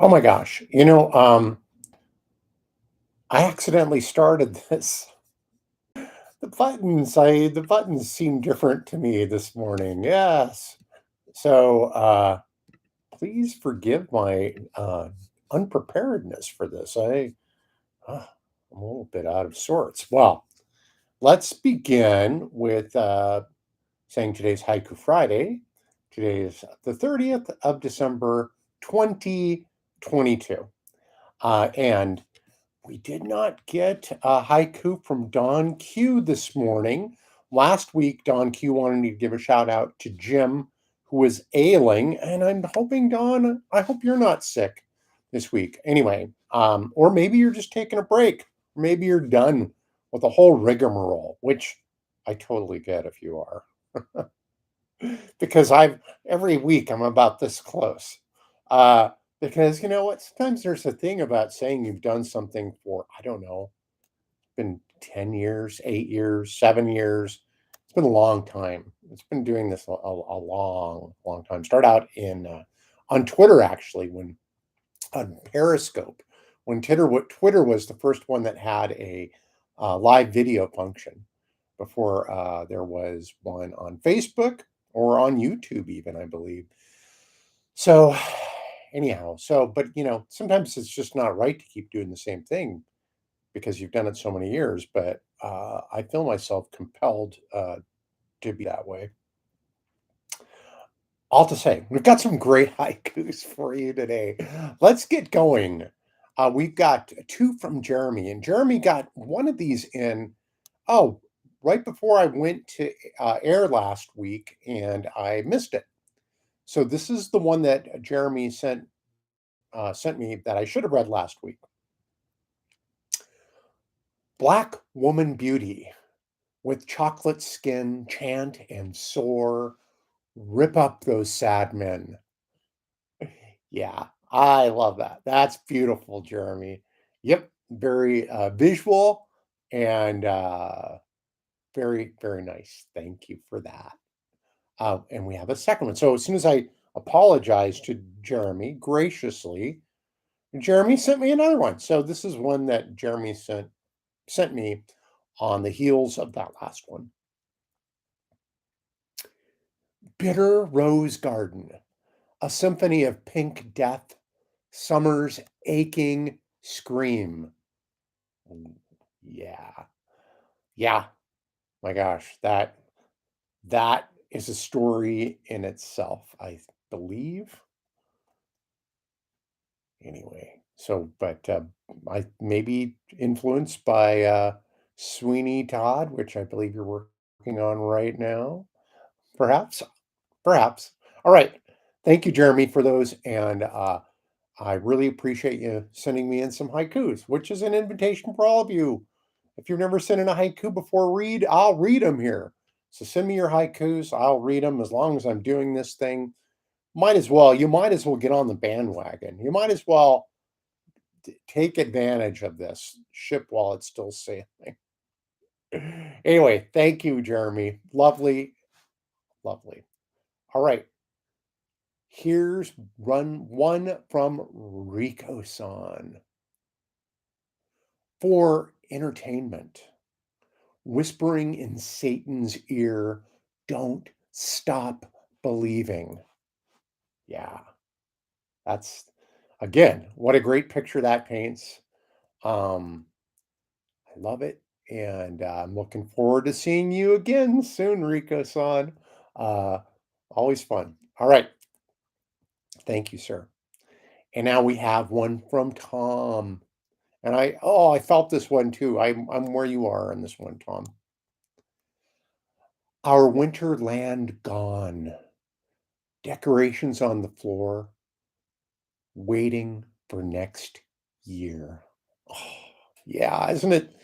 Oh my gosh. I accidentally started this. The buttons seem different to me this morning. Yes. So please forgive my unpreparedness for this. I'm a little bit out of sorts. Well, let's begin with saying today's Haiku Friday. Today is the 30th of December, 2022. And we did not get a haiku from Don Q this morning. Last week, Don Q wanted me to give a shout out to Jim, who was ailing, and I'm hoping, Don, I hope you're not sick this week. Anyway, or maybe you're just taking a break. Maybe you're done with the whole rigmarole, which I totally get if you are, because I've every week I'm about this close. Uh, because you know what? Sometimes there's a thing about saying you've done something for, I don't know, been 10 years, 8 years, 7 years. It's been a long time. It's been doing this a long, long time. Start out on Twitter, actually, when on Periscope, when Twitter was the first one that had a live video function before there was one on Facebook or on YouTube, even, I believe. So, anyhow, but sometimes it's just not right to keep doing the same thing because you've done it so many years. But I feel myself compelled to be that way. All to say, we've got some great haikus for you today. Let's get going. We've got two from Jeremy, and Jeremy got one of these in, oh, right before I went to air last week, and I missed it. So this is the one that Jeremy sent me that I should have read last week. Black woman beauty with chocolate skin, chant and soar, rip up those sad men. Yeah, I love that. That's beautiful, Jeremy. Yep, very visual and very, very nice. Thank you for that. And we have a second one. So as soon as I apologized to Jeremy graciously, Jeremy sent me another one. So this is one that Jeremy sent me on the heels of that last one. Bitter Rose Garden, a symphony of pink death, summer's aching scream. Yeah. Yeah. My gosh, that is a story in itself, I believe. Anyway, but I maybe influenced by Sweeney Todd, which I believe you're working on right now. Perhaps, perhaps. All right. Thank you, Jeremy, for those. And I really appreciate you sending me in some haikus, which is an invitation for all of you. If you've never sent in a haiku before, I'll read them here. So send me your haikus. I'll read them as long as I'm doing this thing. You might as well get on the bandwagon. You might as well take advantage of this ship while it's still sailing. Anyway, thank you, Jeremy. Lovely, lovely. All right. Here's run one from Rico-san. For entertainment, whispering in Satan's ear, don't stop believing. Yeah, that's again, what a great picture that paints. Um, I love it, and I'm looking forward to seeing you again soon, Rico-san. Uh, Always fun. All right, thank you, sir. And now we have one from Tom. And I felt this one too. I'm where you are on this one, Tom. Our winter land gone. Decorations on the floor, waiting for next year. Oh, yeah, isn't it?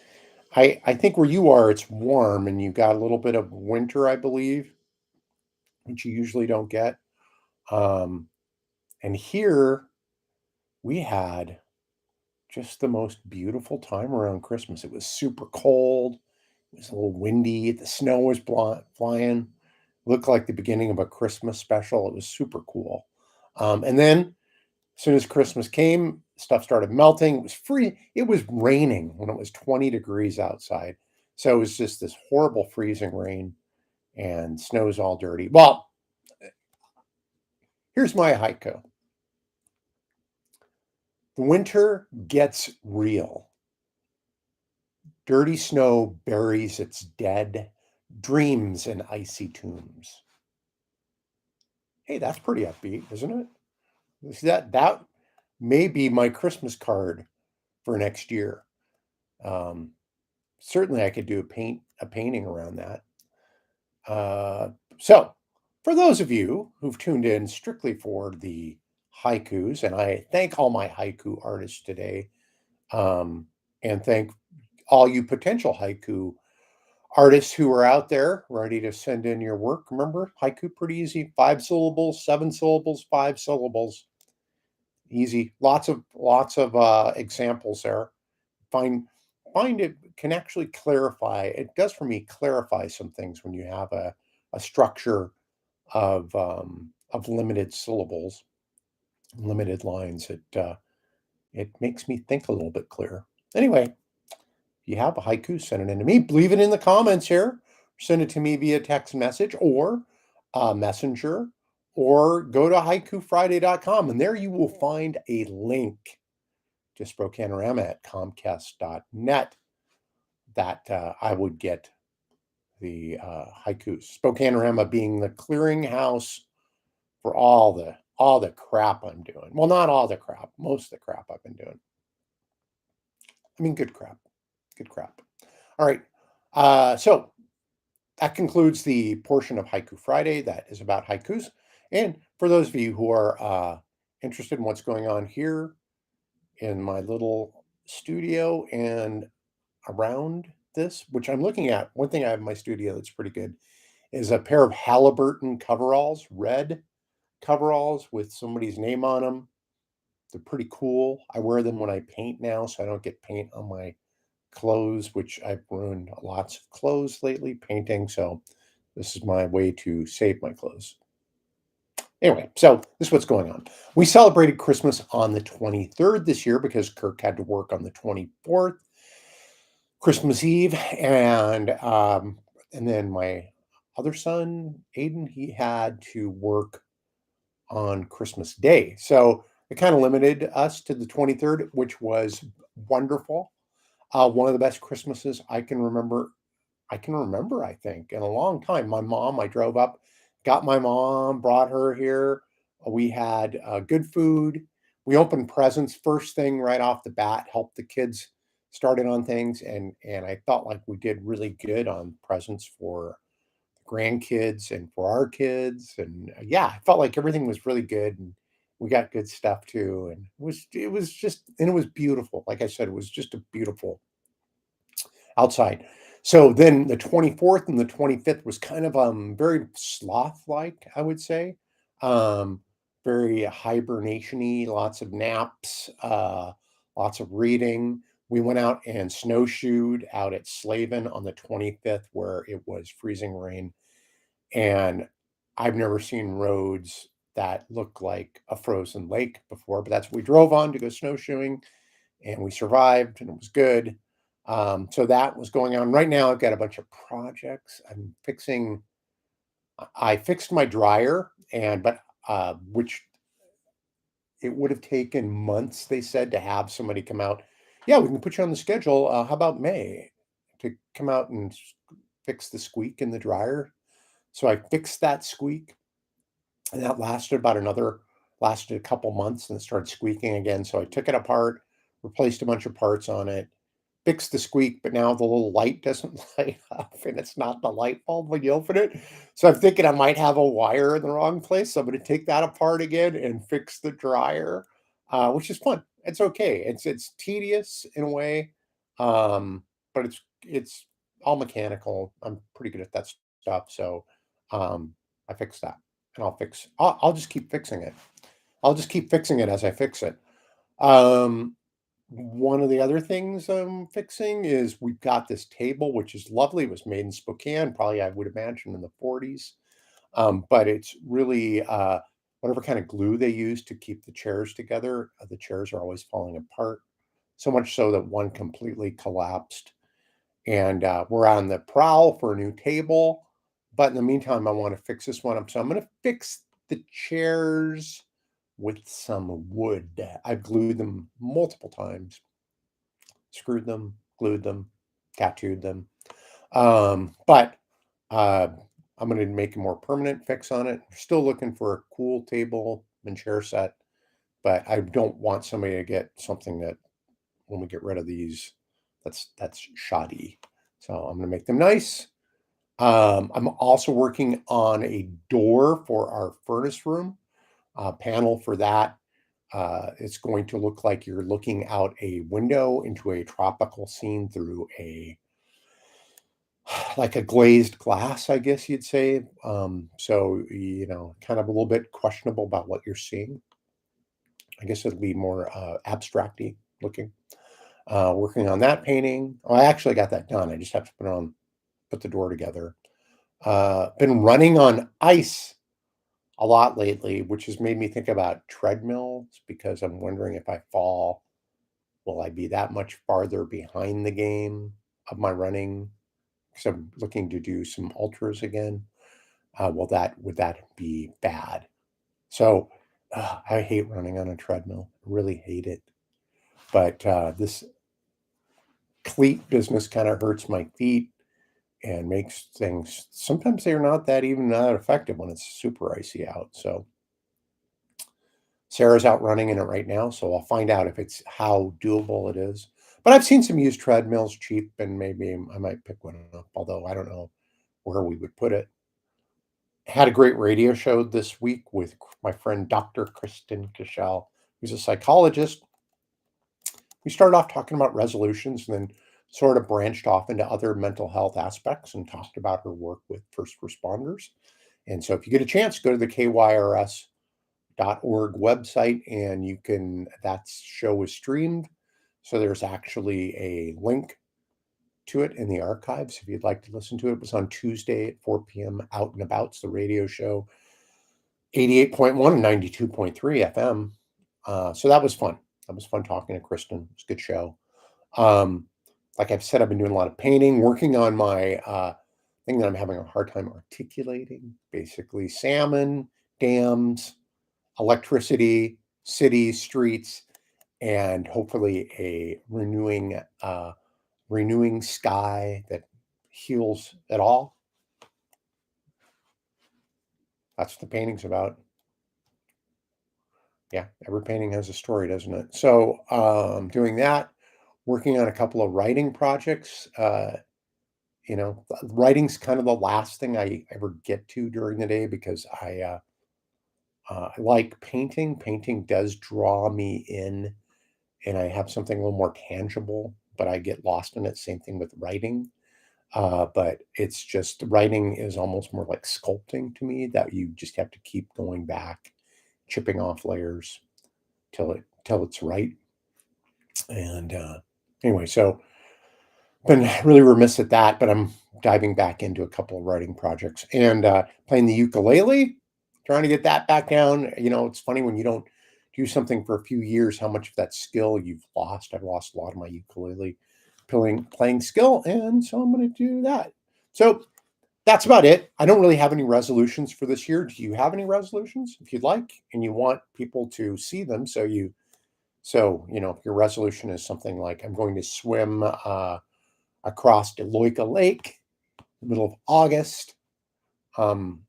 I think where you are, it's warm and you got a little bit of winter, I believe, which you usually don't get. Um, and here we had just the most beautiful time around Christmas. It was super cold. It was a little windy. The snow was flying. Looked like the beginning of a Christmas special. It was super cool. And then As soon as Christmas came, stuff started melting. It was free. It was raining when it was 20 degrees outside. So it was just this horrible freezing rain and snow's all dirty. Well, here's my haiku. The winter gets real. Dirty snow buries its dead, dreams in icy tombs. Hey, that's pretty upbeat, isn't it? That may be my Christmas card for next year. Um, Certainly, I could do a painting around that. Uh, so, for those of you who've tuned in strictly for the haikus, and I thank all my haiku artists today, and thank all you potential haiku artists who are out there ready to send in your work. Remember, haiku pretty easy: 5 syllables, 7 syllables, 5 syllables. Easy. Lots of examples there. Find find it can actually clarify. It does for me clarify some things when you have a structure of limited syllables, limited lines. It makes me think a little bit clearer. Anyway, if you have a haiku, send it in to me. Leave it in the comments here. Send it to me via text message or messenger, or go to haikufriday.com, and there you will find a link to Spokanorama at comcast.net that I would get the haikus. Spokanorama being the clearinghouse for all the crap I'm doing. Well, not all the crap, most of the crap I've been doing. I mean, good crap, good crap. All right, so that concludes the portion of Haiku Friday that is about haikus. And for those of you who are interested in what's going on here in my little studio and around this, which I'm looking at, one thing I have in my studio that's pretty good is a pair of Halliburton coveralls, red coveralls with somebody's name on them. They're pretty cool. I wear them when I paint now, so I don't get paint on my clothes, which I've ruined lots of clothes lately painting. So this is my way to save my clothes. Anyway, so this is what's going on. We celebrated Christmas on the 23rd this year because Kirk had to work on the 24th, Christmas Eve, and then my other son, Aiden, he had to work on Christmas Day. So it kind of limited us to the 23rd, which was wonderful. One of the best Christmases I can remember, I think, in a long time. My mom, I drove up, got my mom, brought her here. We had good food. We opened presents first thing right off the bat, helped the kids started on things, and I felt like we did really good on presents for grandkids and for our kids. And yeah, I felt like everything was really good, and we got good stuff too. And it was beautiful. Like I said, it was just a beautiful outside. So then the 24th and the 25th was kind of very sloth-like, I would say. Um, Very hibernation-y, lots of naps, lots of reading. We went out and snowshoed out at Slavin on the 25th where it was freezing rain. And I've never seen roads that look like a frozen lake before, but that's what we drove on to go snowshoeing, and we survived, and it was good. So that was going on. Right now, I've got a bunch of projects. I fixed my dryer, but which it would have taken months, they said, to have somebody come out. Yeah, we can put you on the schedule. How about May to come out and fix the squeak in the dryer? So I fixed that squeak, and that lasted a couple months, and it started squeaking again. So I took it apart, replaced a bunch of parts on it, fixed the squeak, but now the little light doesn't light up, and it's not the light bulb when you open it. So I'm thinking I might have a wire in the wrong place. So I'm going to take that apart again and fix the dryer, which is fun. It's okay. It's tedious in a way, but it's all mechanical. I'm pretty good at that stuff. So I fixed that, and I'll just keep fixing it. I'll just keep fixing it as I fix it. Um, One of the other things I'm fixing is we've got this table, which is lovely. It was made in Spokane, probably I would imagine in the 40s. But it's really whatever kind of glue they use to keep the chairs together. The chairs are always falling apart, so much so that one completely collapsed. And we're on the prowl for a new table. But in the meantime, I want to fix this one up. So I'm going to fix the chairs with some wood. I've glued them multiple times, screwed them, glued them, tattooed them. But uh, I'm going to make a more permanent fix on it. Still looking for a cool table and chair set, but I don't want somebody to get something that when we get rid of these, that's shoddy. So I'm going to make them nice. I'm also working on a door for our furnace room, panel for that. It's going to look like you're looking out a window into a tropical scene through a like a glazed glass, I guess you'd say. So kind of a little bit questionable about what you're seeing. I guess it'll be more abstracty looking. Working on that painting. Oh, I actually got that done. I just have to put the door together. Been running on ice a lot lately, which has made me think about treadmills because I'm wondering if I fall, will I be that much farther behind the game of my running? Because I'm looking to do some ultras again. Would that be bad? So I hate running on a treadmill. I really hate it. But this cleat business kind of hurts my feet and makes things. Sometimes they're not that even that effective when it's super icy out. So Sarah's out running in it right now, so I'll find out if it's how doable it is. But I've seen some used treadmills cheap, and maybe I might pick one up. Although I don't know where we would put it. Had a great radio show this week with my friend Dr. Kristen Cashel, who's a psychologist. We started off talking about resolutions and then sort of branched off into other mental health aspects and talked about her work with first responders. And so if you get a chance, go to the KYRS.org website and you can, that show is streamed. So there's actually a link to it in the archives if you'd like to listen to it. It was on Tuesday at 4 p.m. Out and About's the radio show, 88.1 and 92.3 FM. So that was fun. That was fun talking to Kristen. It was a good show. Um, like I've said, I've been doing a lot of painting, working on my thing that I'm having a hard time articulating. Basically, salmon, dams, electricity, cities, streets, and hopefully a renewing sky that heals it all. That's what the painting's about. Yeah, every painting has a story, doesn't it? So doing that, working on a couple of writing projects. Writing's kind of the last thing I ever get to during the day because I like painting. Painting does draw me in, and I have something a little more tangible, but I get lost in it. Same thing with writing. But it's just writing is almost more like sculpting to me that you just have to keep going back, chipping off layers till it's right. And anyway, so been really remiss at that, but I'm diving back into a couple of writing projects and playing the ukulele, trying to get that back down. It's funny when you don't do something for a few years, how much of that skill you've lost. I've lost a lot of my ukulele playing skill, and so I'm going to do that. So that's about it. I don't really have any resolutions for this year. Do you have any resolutions? If you'd like, and you want people to see them, if your resolution is something like I'm going to swim across Deloika Lake, the middle of August. Um,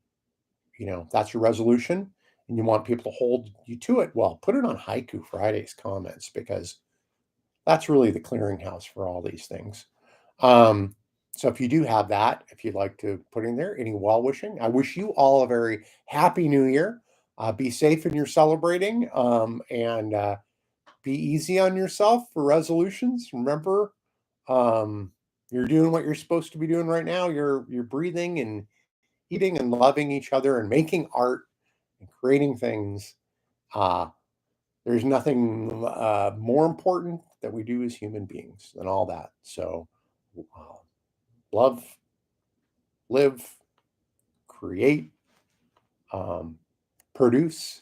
that's your resolution, and you want people to hold you to it. Well, put it on Haiku Friday's comments because that's really the clearinghouse for all these things. So if you do have that, if you'd like to put in there any well wishing, I wish you all a very happy new year. Be safe in your celebrating and be easy on yourself for resolutions. Remember, um, you're doing what you're supposed to be doing right now. You're breathing and eating and loving each other and making art and creating things. Uh, there's nothing more important that we do as human beings than all that. So, uh, love, live, create, um, produce,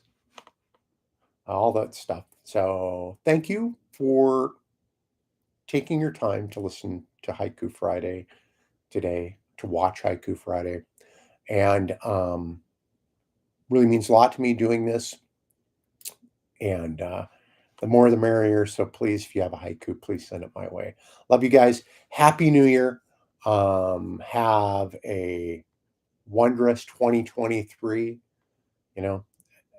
all that stuff. So thank you for taking your time to listen to Haiku Friday today, to watch Haiku Friday. And really means a lot to me doing this. And the more the merrier. So please, if you have a haiku, please send it my way. Love you guys. Happy New Year. Have a wondrous 2023. You know,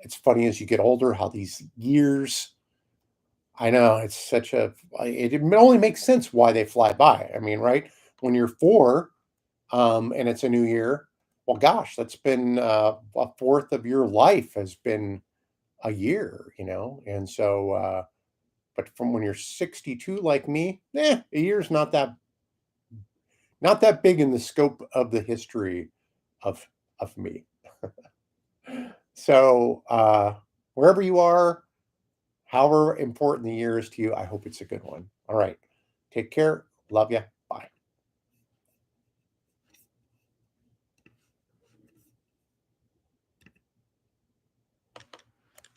it's funny as you get older how these years, I know it's such a, it only makes sense why they fly by. I mean, right? When you're four and it's a new year, well, gosh, that's been a fourth of your life has been a year, And so, but from when you're 62 like me, a year's not that big in the scope of the history of me. So, wherever you are, however important the year is to you, I hope it's a good one. All right. Take care. Love you.